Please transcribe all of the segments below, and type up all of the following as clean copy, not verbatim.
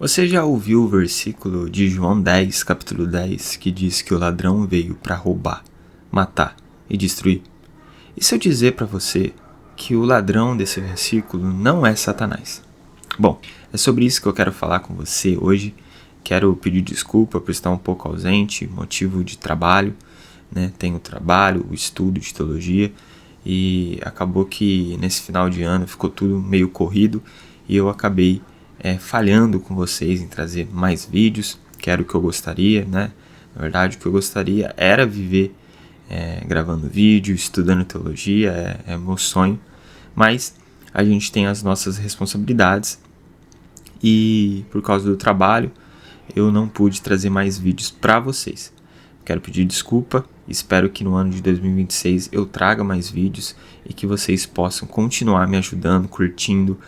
Você já ouviu o versículo de João 10, capítulo 10, que diz que o ladrão veio para roubar, matar e destruir? E se eu dizer para você que o ladrão desse versículo não é Satanás? Bom, é sobre isso que eu quero falar com você hoje. Quero pedir desculpa por estar um pouco ausente, motivo de trabalho, né? Tenho trabalho, o estudo de teologia e acabou que nesse final de ano ficou tudo meio corrido e eu acabei falhando com vocês em trazer mais vídeos, que era o que eu gostaria, né? Na verdade, o que eu gostaria era viver gravando vídeo, estudando teologia, é meu sonho, mas a gente tem as nossas responsabilidades e por causa do trabalho eu não pude trazer mais vídeos para vocês. Quero pedir desculpa, espero que no ano de 2026 eu traga mais vídeos e que vocês possam continuar me ajudando, curtindo,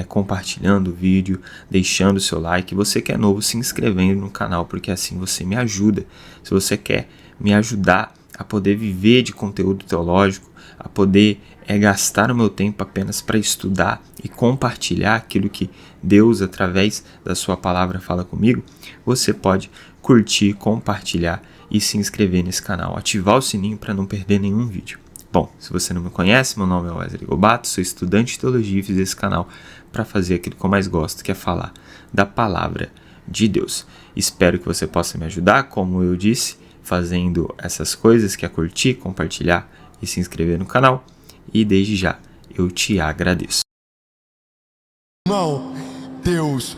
compartilhando o vídeo, deixando o seu like. Você que é novo, se inscrevendo no canal, porque assim você me ajuda. Se você quer me ajudar a poder viver de conteúdo teológico, a poder gastar o meu tempo apenas para estudar e compartilhar aquilo que Deus, através da sua palavra, fala comigo, você pode curtir, compartilhar e se inscrever nesse canal, ativar o sininho para não perder nenhum vídeo. Bom, se você não me conhece, meu nome é Wesley Gobato, sou estudante de teologia e fiz esse canal para fazer aquilo que eu mais gosto, que é falar da palavra de Deus. Espero que você possa me ajudar, como eu disse, fazendo essas coisas, que é curtir, compartilhar e se inscrever no canal. E desde já, eu te agradeço. Irmão, Deus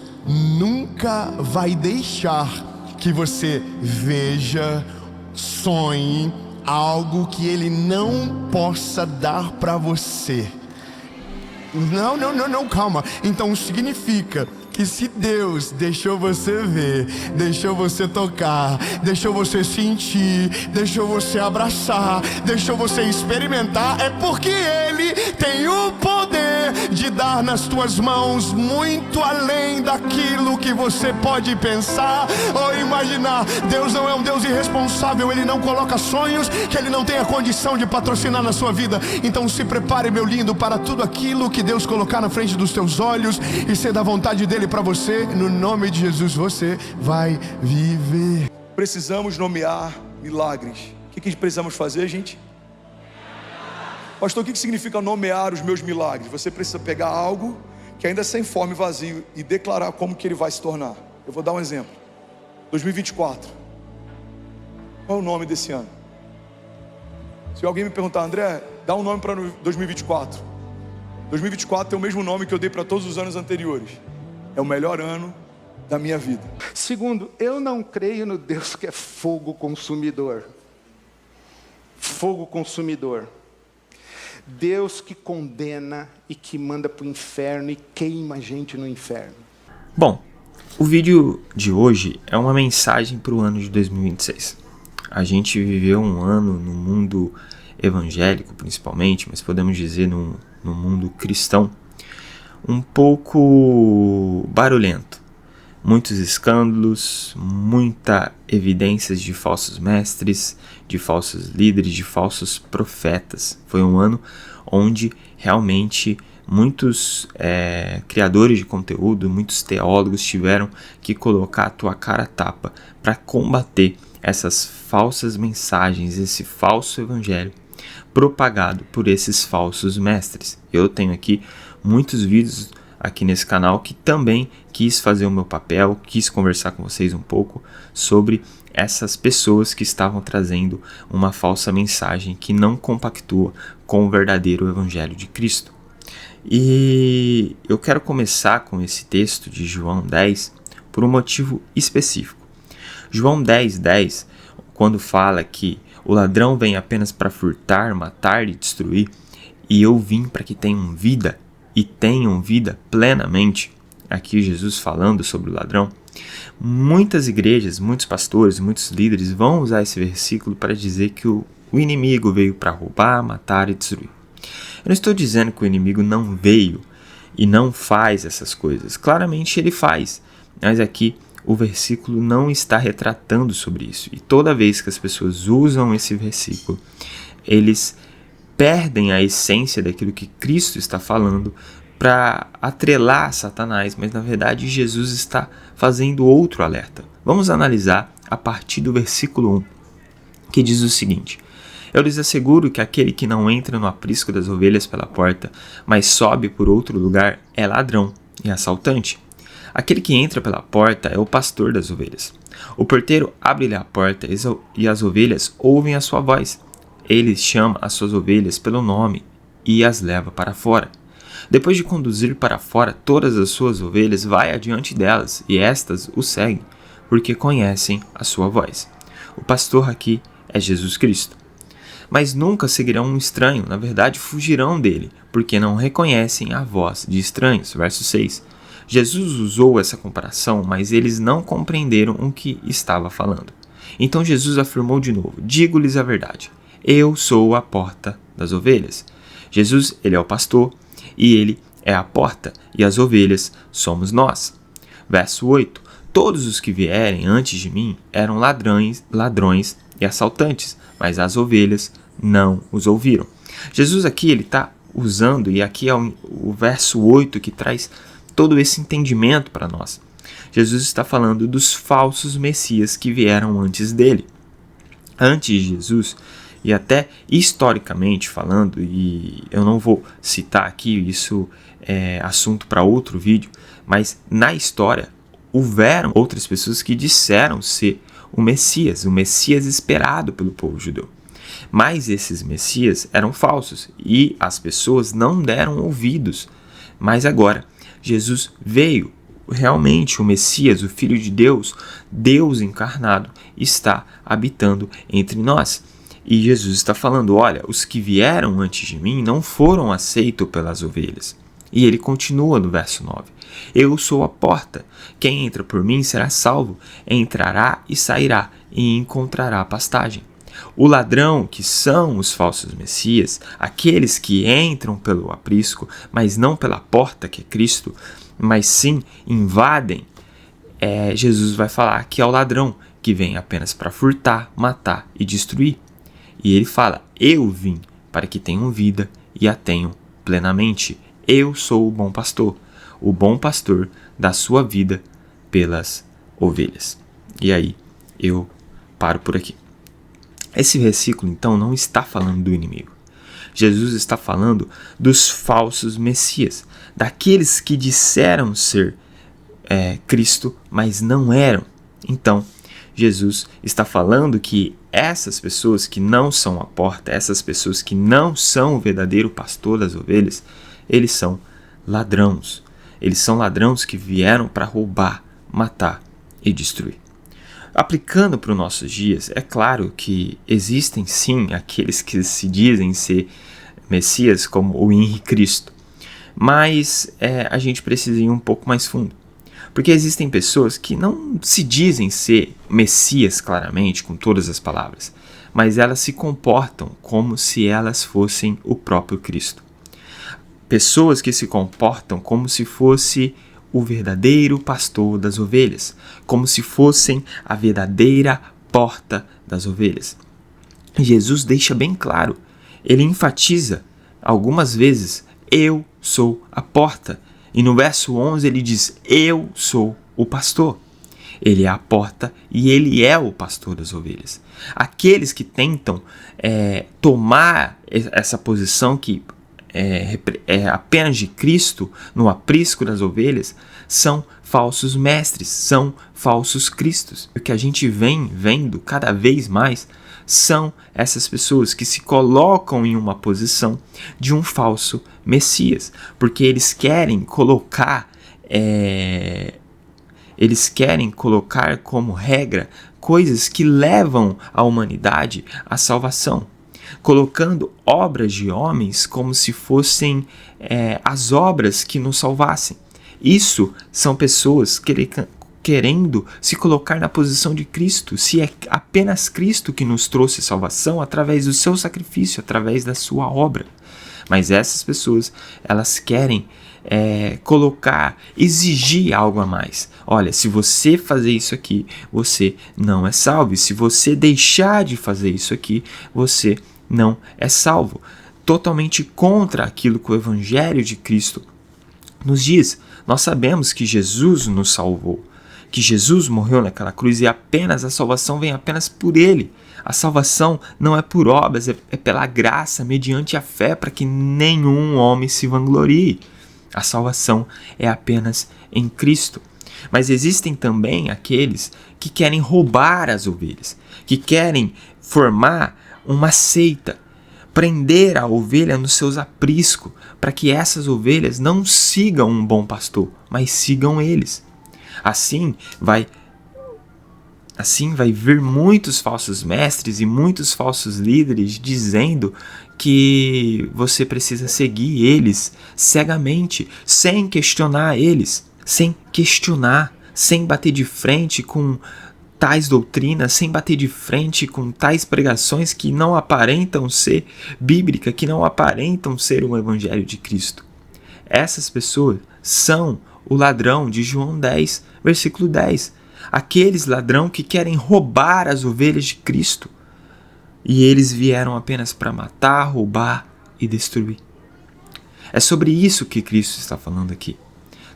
nunca vai deixar que você veja, sonhe algo que Ele não possa dar para você. Não, calma. Então significa que se Deus deixou você ver, deixou você tocar, deixou você sentir, deixou você abraçar, deixou você experimentar, é porque Ele tem o poder de dar nas tuas mãos muito além daquilo que você pode pensar ou imaginar. Deus não é um Deus irresponsável, Ele não coloca sonhos que Ele não tenha condição de patrocinar na sua vida. Então se prepare, meu lindo, para tudo aquilo que Deus colocar na frente dos teus olhos e ser da vontade dEle para você. No nome de Jesus você vai viver. Precisamos nomear milagres. O que precisamos fazer, gente? Pastor, o que significa nomear os meus milagres? Você precisa pegar algo que ainda é sem forma e vazio e declarar como que ele vai se tornar. Eu vou dar um exemplo. 2024. Qual é o nome desse ano? Se alguém me perguntar, André, dá um nome para 2024. 2024 tem o mesmo nome que eu dei para todos os anos anteriores. É o melhor ano da minha vida. Segundo, eu não creio no Deus que é fogo consumidor. Fogo consumidor. Deus que condena e que manda para o inferno e queima a gente no inferno. Bom, o vídeo de hoje é uma mensagem para o ano de 2026. A gente viveu um ano no mundo evangélico, principalmente, mas podemos dizer no mundo cristão, um pouco barulhento. Muitos escândalos, muita evidências de falsos mestres, de falsos líderes, de falsos profetas. Foi um ano onde realmente muitos criadores de conteúdo, muitos teólogos tiveram que colocar a tua cara a tapa para combater essas falsas mensagens, esse falso evangelho propagado por esses falsos mestres. Eu tenho aqui muitos vídeos aqui nesse canal que também quis fazer o meu papel, quis conversar com vocês um pouco sobre essas pessoas que estavam trazendo uma falsa mensagem que não compactua com o verdadeiro evangelho de Cristo. E eu quero começar com esse texto de João 10 por um motivo específico. João 10:10, quando fala que o ladrão vem apenas para furtar, matar e destruir, e eu vim para que tenham vida e tenham vida plenamente, aqui Jesus falando sobre o ladrão, muitas igrejas, muitos pastores, muitos líderes vão usar esse versículo para dizer que o inimigo veio para roubar, matar e destruir. Eu não estou dizendo que o inimigo não veio e não faz essas coisas. Claramente ele faz, mas aqui o versículo não está retratando sobre isso. E toda vez que as pessoas usam esse versículo, eles perdem a essência daquilo que Cristo está falando para atrelar Satanás, mas na verdade Jesus está fazendo outro alerta. Vamos analisar a partir do versículo 1, que diz o seguinte: eu lhes asseguro que aquele que não entra no aprisco das ovelhas pela porta, mas sobe por outro lugar, é ladrão e assaltante. Aquele que entra pela porta é o pastor das ovelhas. O porteiro abre-lhe a porta e as ovelhas ouvem a sua voz. Ele chama as suas ovelhas pelo nome e as leva para fora. Depois de conduzir para fora todas as suas ovelhas, vai adiante delas, e estas o seguem, porque conhecem a sua voz. O pastor aqui é Jesus Cristo. Mas nunca seguirão um estranho, na verdade fugirão dele, porque não reconhecem a voz de estranhos. Verso 6. Jesus usou essa comparação, mas eles não compreenderam o que estava falando. Então Jesus afirmou de novo: digo-lhes a verdade, eu sou a porta das ovelhas. Jesus, ele é o pastor, e ele é a porta, e as ovelhas somos nós. Verso 8. Todos os que vierem antes de mim eram ladrões e assaltantes, mas as ovelhas não os ouviram. Jesus aqui ele está usando, e aqui é o verso 8 que traz todo esse entendimento para nós. Jesus está falando dos falsos messias que vieram antes dele. Antes de Jesus, e até historicamente falando, e eu não vou citar aqui, isso é assunto para outro vídeo, mas na história houveram outras pessoas que disseram ser o Messias esperado pelo povo judeu. Mas esses Messias eram falsos e as pessoas não deram ouvidos. Mas agora, Jesus veio, realmente o Messias, o Filho de Deus, Deus encarnado, está habitando entre nós. E Jesus está falando: olha, os que vieram antes de mim não foram aceitos pelas ovelhas. E ele continua no verso 9: eu sou a porta, quem entra por mim será salvo, entrará e sairá e encontrará pastagem. O ladrão, que são os falsos messias, aqueles que entram pelo aprisco, mas não pela porta que é Cristo, mas sim invadem, Jesus vai falar que é o ladrão que vem apenas para furtar, matar e destruir. E ele fala: eu vim para que tenham vida e a tenham plenamente. Eu sou o bom pastor da sua vida pelas ovelhas. E aí eu paro por aqui. Esse versículo então não está falando do inimigo. Jesus está falando dos falsos messias, daqueles que disseram ser Cristo, mas não eram. Então, Jesus está falando que essas pessoas que não são a porta, essas pessoas que não são o verdadeiro pastor das ovelhas, eles são ladrões. Eles são ladrões que vieram para roubar, matar e destruir. Aplicando para os nossos dias, é claro que existem sim aqueles que se dizem ser Messias, como o Henri Cristo. Mas a gente precisa ir um pouco mais fundo. Porque existem pessoas que não se dizem ser Messias claramente, com todas as palavras, mas elas se comportam como se elas fossem o próprio Cristo. Pessoas que se comportam como se fosse o verdadeiro pastor das ovelhas, como se fossem a verdadeira porta das ovelhas. Jesus deixa bem claro, ele enfatiza algumas vezes: eu sou a porta. E no verso 11 ele diz: eu sou o pastor. Ele é a porta e ele é o pastor das ovelhas. Aqueles que tentam tomar essa posição que é apenas de Cristo no aprisco das ovelhas são falsos mestres, são falsos cristos. O que a gente vem vendo cada vez mais são essas pessoas que se colocam em uma posição de um falso Messias, porque eles querem colocar como regra coisas que levam a humanidade à salvação, colocando obras de homens como se fossem as obras que nos salvassem. Isso são pessoas querendo se colocar na posição de Cristo, se é apenas Cristo que nos trouxe salvação através do seu sacrifício, através da sua obra. Mas essas pessoas, elas querem exigir algo a mais. Olha, se você fazer isso aqui, você não é salvo. E se você deixar de fazer isso aqui, você não é salvo. Totalmente contra aquilo que o Evangelho de Cristo nos diz: nós sabemos que Jesus nos salvou, que Jesus morreu naquela cruz e apenas a salvação vem apenas por Ele. A salvação não é por obras, é pela graça, mediante a fé, para que nenhum homem se vanglorie. A salvação é apenas em Cristo. Mas existem também aqueles que querem roubar as ovelhas, que querem formar uma seita, prender a ovelha nos seus apriscos, para que essas ovelhas não sigam um bom pastor, mas sigam eles. Assim vai vir muitos falsos mestres e muitos falsos líderes dizendo que você precisa seguir eles cegamente, sem questionar eles, sem bater de frente com tais doutrinas, sem bater de frente com tais pregações que não aparentam ser bíblica, que não aparentam ser o Evangelho de Cristo. Essas pessoas são o ladrão de João 10, versículo 10. Aqueles ladrão que querem roubar as ovelhas de Cristo. E eles vieram apenas para matar, roubar e destruir. É sobre isso que Cristo está falando aqui.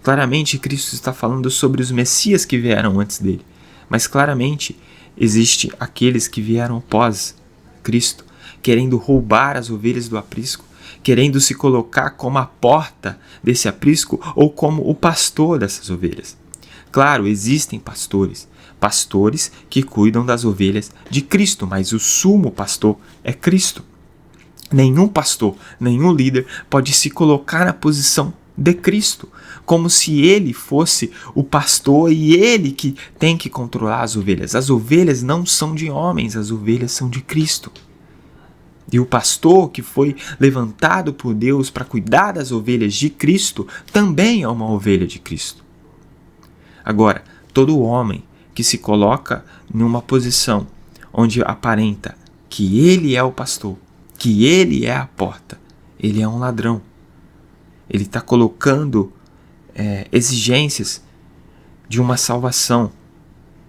Claramente, Cristo está falando sobre os Messias que vieram antes dele. Mas claramente, existe aqueles que vieram após Cristo, querendo roubar as ovelhas do aprisco, querendo se colocar como a porta desse aprisco ou como o pastor dessas ovelhas. Claro, existem pastores que cuidam das ovelhas de Cristo, mas o sumo pastor é Cristo. Nenhum pastor, nenhum líder pode se colocar na posição de Cristo, como se ele fosse o pastor e ele que tem que controlar as ovelhas. As ovelhas não são de homens, as ovelhas são de Cristo. E o pastor que foi levantado por Deus para cuidar das ovelhas de Cristo também é uma ovelha de Cristo. Agora, todo homem que se coloca numa posição onde aparenta que ele é o pastor, que ele é a porta, ele é um ladrão. Ele está colocando exigências de uma salvação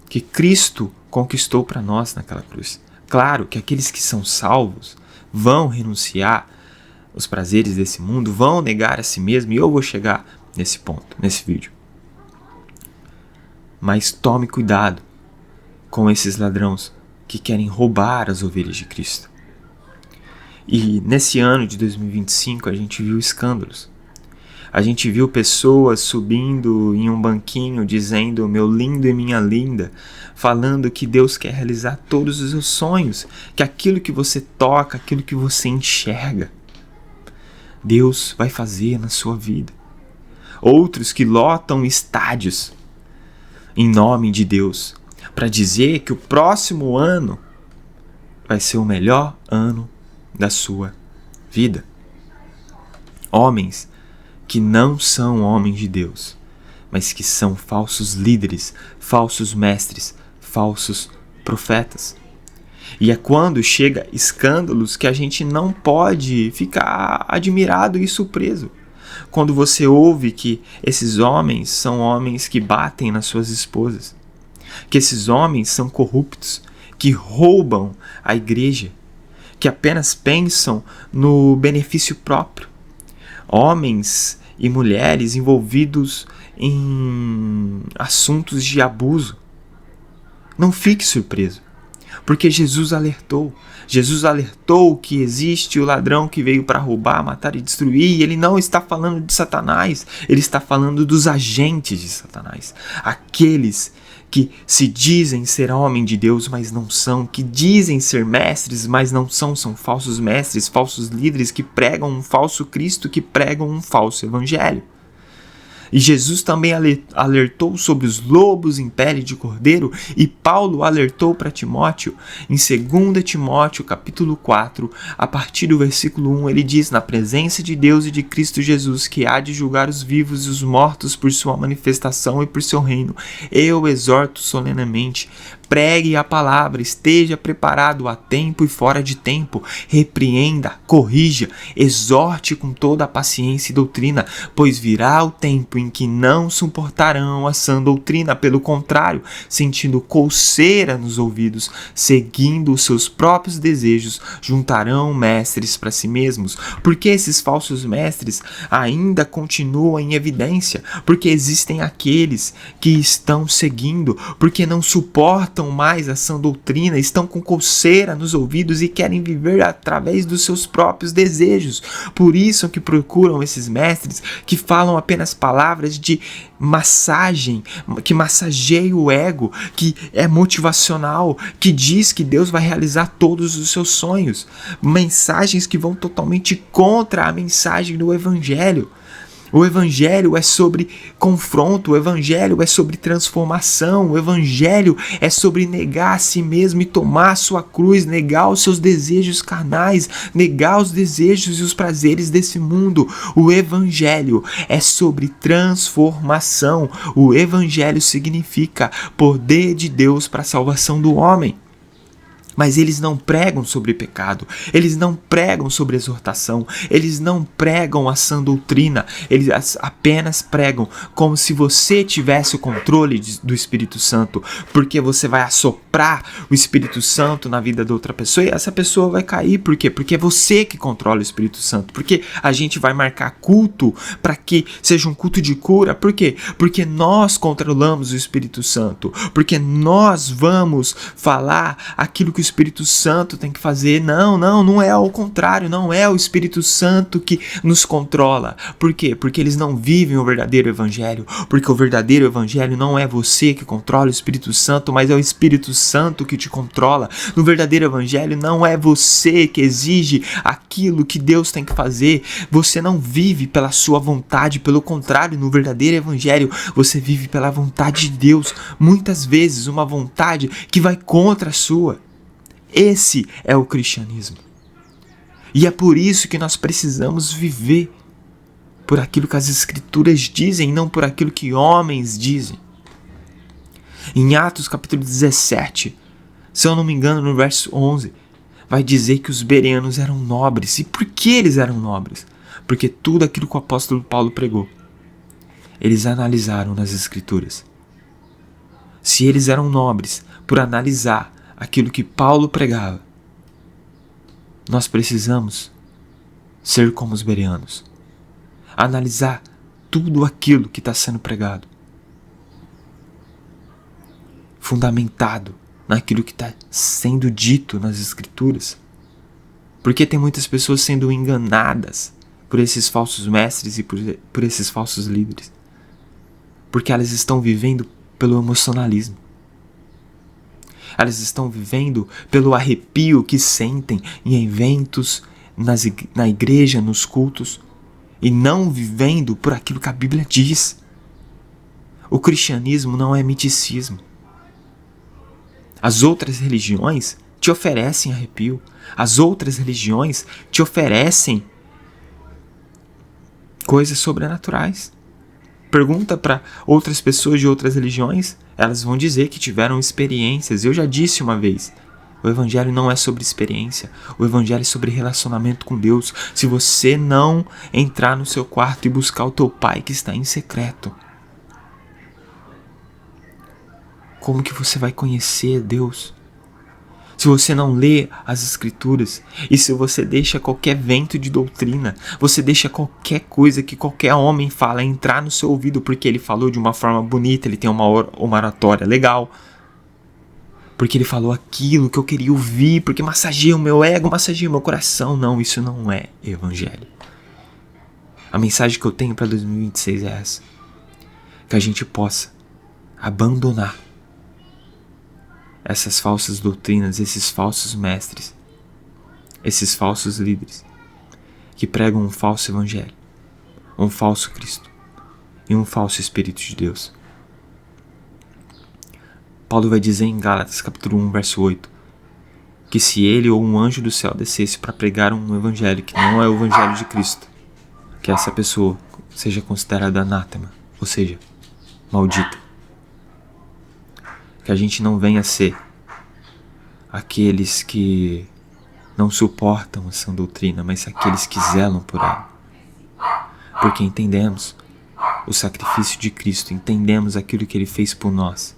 que Cristo conquistou para nós naquela cruz. Claro que aqueles que são salvos vão renunciar aos prazeres desse mundo, vão negar a si mesmo, e eu vou chegar nesse ponto, nesse vídeo. Mas tome cuidado com esses ladrões que querem roubar as ovelhas de Cristo. E nesse ano de 2025 a gente viu escândalos. A gente viu pessoas subindo em um banquinho dizendo meu lindo e minha linda, falando que Deus quer realizar todos os seus sonhos, que aquilo que você toca, aquilo que você enxerga, Deus vai fazer na sua vida. Outros que lotam estádios em nome de Deus, para dizer que o próximo ano vai ser o melhor ano da sua vida. Homens que não são homens de Deus, mas que são falsos líderes, falsos mestres, falsos profetas. E é quando chega escândalos que a gente não pode ficar admirado e surpreso. Quando você ouve que esses homens são homens que batem nas suas esposas, que esses homens são corruptos, que roubam a igreja, que apenas pensam no benefício próprio. Homens e mulheres envolvidos em assuntos de abuso. Não fique surpreso, porque Jesus alertou que existe o ladrão que veio para roubar, matar e destruir, e ele não está falando de Satanás, ele está falando dos agentes de Satanás, aqueles que se dizem ser homem de Deus, mas não são, que dizem ser mestres, mas não são, são falsos mestres, falsos líderes que pregam um falso Cristo, que pregam um falso evangelho. E Jesus também alertou sobre os lobos em pele de cordeiro, e Paulo alertou para Timóteo. Em 2 Timóteo, capítulo 4, a partir do versículo 1, ele diz: na presença de Deus e de Cristo Jesus, que há de julgar os vivos e os mortos por sua manifestação e por seu reino, eu exorto solenemente, pregue a palavra, esteja preparado a tempo e fora de tempo, repreenda, corrija, exorte com toda a paciência e doutrina, pois virá o tempo em que não suportarão a sã doutrina, pelo contrário, sentindo coceira nos ouvidos, seguindo os seus próprios desejos, juntarão mestres para si mesmos. Porque esses falsos mestres ainda continuam em evidência, porque existem aqueles que estão seguindo, porque não suportam mais a sã doutrina, estão com coceira nos ouvidos e querem viver através dos seus próprios desejos. Por isso que procuram esses mestres que falam apenas palavras de massagem, que massageia o ego, que é motivacional, que diz que Deus vai realizar todos os seus sonhos. Mensagens que vão totalmente contra a mensagem do Evangelho. O Evangelho é sobre confronto, o Evangelho é sobre transformação, o Evangelho é sobre negar a si mesmo e tomar a sua cruz, negar os seus desejos carnais, negar os desejos e os prazeres desse mundo. O Evangelho é sobre transformação. O Evangelho significa poder de Deus para a salvação do homem. Mas eles não pregam sobre pecado, eles não pregam sobre exortação, eles não pregam a sã doutrina, eles apenas pregam como se você tivesse o controle do Espírito Santo, porque você vai assoprar o Espírito Santo na vida da outra pessoa e essa pessoa vai cair. Por quê? Porque é você que controla o Espírito Santo, porque a gente vai marcar culto para que seja um culto de cura. Por quê? Porque nós controlamos o Espírito Santo, porque nós vamos falar aquilo que o Espírito Santo tem que fazer. Não é ao contrário, não é o Espírito Santo que nos controla. Por quê? Porque eles não vivem o verdadeiro Evangelho, porque o verdadeiro Evangelho não é você que controla o Espírito Santo, mas é o Espírito Santo que te controla. No verdadeiro Evangelho não é você que exige aquilo que Deus tem que fazer, você não vive pela sua vontade, pelo contrário, no verdadeiro Evangelho você vive pela vontade de Deus, muitas vezes uma vontade que vai contra a sua. Esse é o cristianismo. E é por isso que nós precisamos viver por aquilo que as Escrituras dizem, não por aquilo que homens dizem. Em Atos capítulo 17, se eu não me engano, no verso 11, vai dizer que os bereanos eram nobres. E por que eles eram nobres? Porque tudo aquilo que o apóstolo Paulo pregou, eles analisaram nas Escrituras. Se eles eram nobres por analisar aquilo que Paulo pregava, nós precisamos ser como os bereanos, analisar tudo aquilo que está sendo pregado, fundamentado naquilo que está sendo dito nas Escrituras, porque tem muitas pessoas sendo enganadas por esses falsos mestres e por esses falsos líderes, porque elas estão vivendo pelo emocionalismo. Elas estão vivendo pelo arrepio que sentem em eventos, na igreja, nos cultos, e não vivendo por aquilo que a Bíblia diz. O cristianismo não é miticismo. As outras religiões te oferecem arrepio. As outras religiões te oferecem coisas sobrenaturais. Pergunta para outras pessoas de outras religiões, elas vão dizer que tiveram experiências. Eu já disse uma vez, o Evangelho não é sobre experiência, o Evangelho é sobre relacionamento com Deus. Se você não entrar no seu quarto e buscar o teu Pai que está em secreto, como que você vai conhecer Deus? Se você não lê as Escrituras, e se você deixa qualquer vento de doutrina, você deixa qualquer coisa que qualquer homem fala entrar no seu ouvido porque ele falou de uma forma bonita, ele tem uma oratória legal, porque ele falou aquilo que eu queria ouvir, porque massageia o meu ego, massageia o meu coração. Não, isso não é Evangelho. A mensagem que eu tenho para 2026 é essa: que a gente possa abandonar essas falsas doutrinas, esses falsos mestres, esses falsos líderes que pregam um falso evangelho, um falso Cristo e um falso Espírito de Deus. Paulo vai dizer em Gálatas capítulo 1, verso 8, que se ele ou um anjo do céu descesse para pregar um evangelho que não é o evangelho de Cristo, que essa pessoa seja considerada anátema, ou seja, maldita. Que a gente não venha ser aqueles que não suportam a sã doutrina, mas aqueles que zelam por ela. Porque entendemos o sacrifício de Cristo, entendemos aquilo que Ele fez por nós.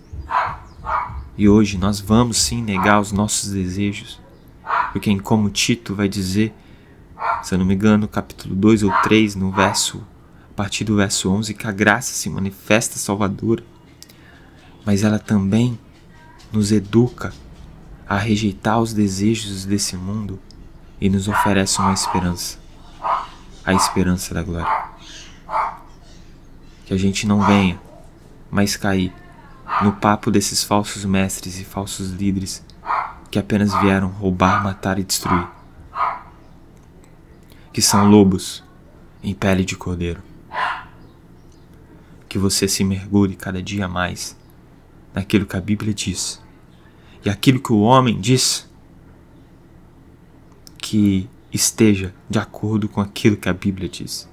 E hoje nós vamos sim negar os nossos desejos, porque como Tito vai dizer, se eu não me engano, no capítulo 2 ou 3, a partir do verso 11, que a graça se manifesta salvadora, mas ela também nos educa a rejeitar os desejos desse mundo e nos oferece uma esperança, a esperança da glória. Que a gente não venha mais cair no papo desses falsos mestres e falsos líderes que apenas vieram roubar, matar e destruir, que são lobos em pele de cordeiro. Que você se mergulhe cada dia mais naquilo que a Bíblia diz e aquilo que o homem diz, que esteja de acordo com aquilo que a Bíblia diz.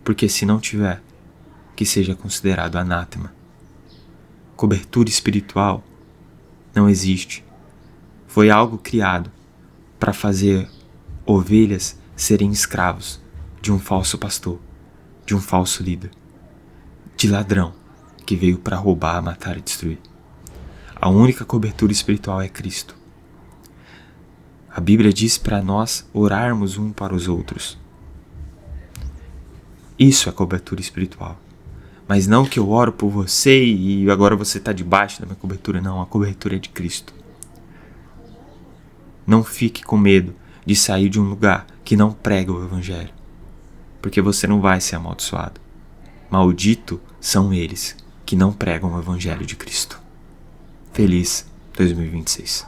Porque se não tiver, que seja considerado anátema. Cobertura espiritual não existe. Foi algo criado para fazer ovelhas serem escravos de um falso pastor, de um falso líder, de ladrão que veio para roubar, matar e destruir. A única cobertura espiritual é Cristo. A Bíblia diz para nós orarmos um para os outros. Isso é cobertura espiritual. Mas não que eu oro por você e agora você está debaixo da minha cobertura. Não, a cobertura é de Cristo. Não fique com medo de sair de um lugar que não prega o Evangelho, porque você não vai ser amaldiçoado. Maldito são eles que não pregam o Evangelho de Cristo. Feliz 2026.